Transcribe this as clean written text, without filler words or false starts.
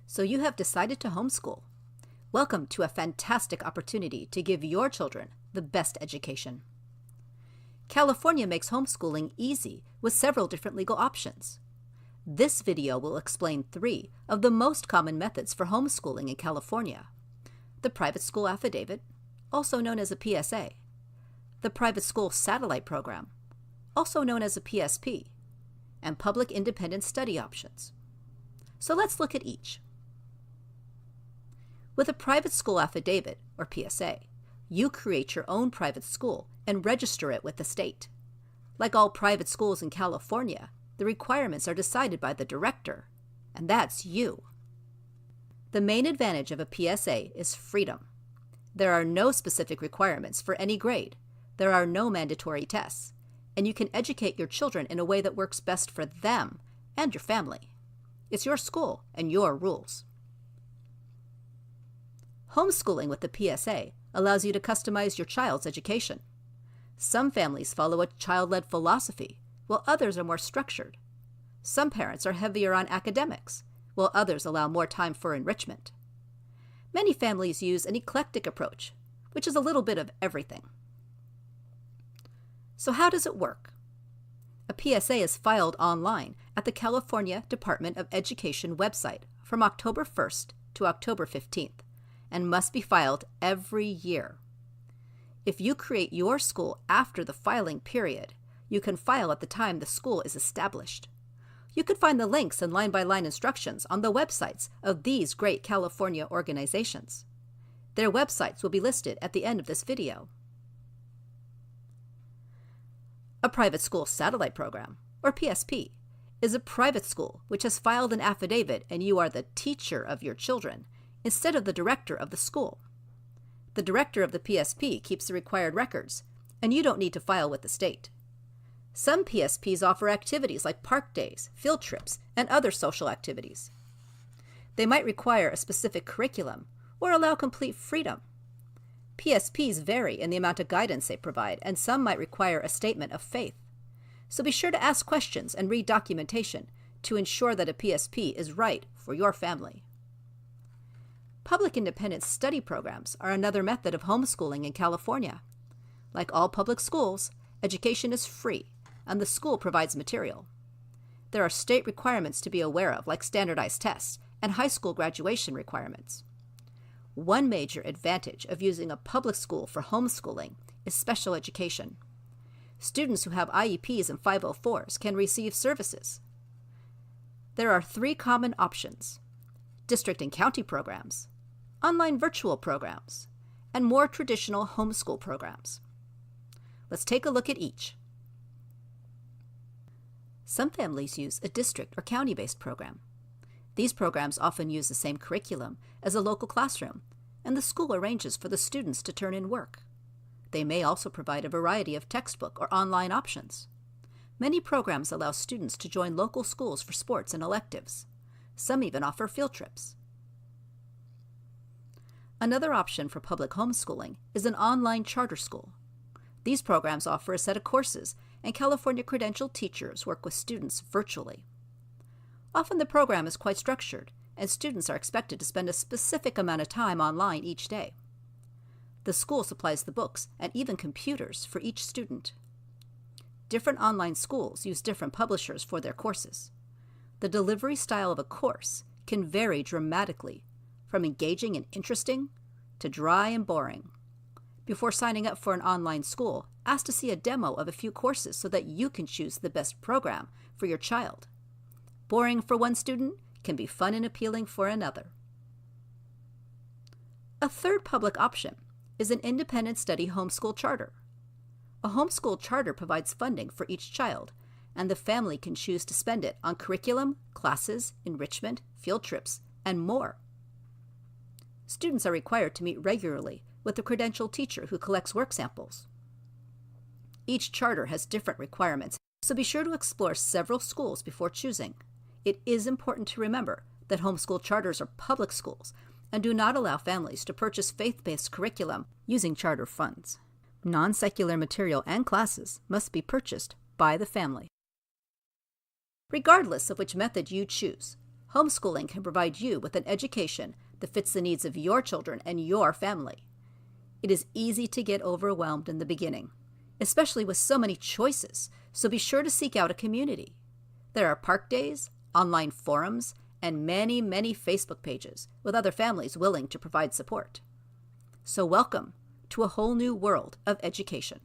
So you have decided to homeschool. Welcome to a fantastic opportunity to give your children the best education. California makes homeschooling easy with several different legal options. This video will explain 3 of the most common methods for homeschooling in California: the private school affidavit, also known as a PSA, the private school satellite program, also known as a PSP, and public independent study options. So let's look at each. With a private school affidavit, or PSA, you create your own private school and register it with the state. Like all private schools in California, the requirements are decided by the director, and that's you. The main advantage of a PSA is freedom. There are no specific requirements for any grade. There are no mandatory tests, and you can educate your children in a way that works best for them and your family. It's your school and your rules. Homeschooling with the PSA allows you to customize your child's education. Some families follow a child-led philosophy, while others are more structured. Some parents are heavier on academics, while others allow more time for enrichment. Many families use an eclectic approach, which is a little bit of everything. So how does it work? A PSA is filed online at the California Department of Education website from October 1st to October 15th. And must be filed every year. If you create your school after the filing period, you can file at the time the school is established. You can find the links and line-by-line instructions on the websites of these great California organizations. Their websites will be listed at the end of this video. A private school satellite program, or PSP, is a private school which has filed an affidavit and you are the teacher of your children, instead of the director of the school. The director of the PSP keeps the required records, and you don't need to file with the state. Some PSPs offer activities like park days, field trips, and other social activities. They might require a specific curriculum or allow complete freedom. PSPs vary in the amount of guidance they provide, and some might require a statement of faith. So be sure to ask questions and read documentation to ensure that a PSP is right for your family. Public independent study programs are another method of homeschooling in California. Like all public schools, education is free, and the school provides material. There are state requirements to be aware of, like standardized tests and high school graduation requirements. One major advantage of using a public school for homeschooling is special education. Students who have IEPs and 504s can receive services. There are 3 common options: district and county programs, online virtual programs, and more traditional homeschool programs. Let's take a look at each. Some families use a district or county-based program. These programs often use the same curriculum as a local classroom, and the school arranges for the students to turn in work. They may also provide a variety of textbook or online options. Many programs allow students to join local schools for sports and electives. Some even offer field trips. Another option for public homeschooling is an online charter school. These programs offer a set of courses, and California credentialed teachers work with students virtually. Often the program is quite structured, and students are expected to spend a specific amount of time online each day. The school supplies the books and even computers for each student. Different online schools use different publishers for their courses. The delivery style of a course can vary dramatically, from engaging and interesting to dry and boring. Before signing up for an online school, ask to see a demo of a few courses so that you can choose the best program for your child. Boring for one student can be fun and appealing for another. A third public option is an independent study homeschool charter. A homeschool charter provides funding for each child, and the family can choose to spend it on curriculum, classes, enrichment, field trips, and more. Students are required to meet regularly with a credentialed teacher who collects work samples. Each charter has different requirements, so be sure to explore several schools before choosing. It is important to remember that homeschool charters are public schools and do not allow families to purchase faith-based curriculum using charter funds. Non-secular material and classes must be purchased by the family. Regardless of which method you choose, homeschooling can provide you with an education that fits the needs of your children and your family. It is easy to get overwhelmed in the beginning, especially with so many choices, so be sure to seek out a community. There are park days, online forums, and many, many Facebook pages with other families willing to provide support. So welcome to a whole new world of education.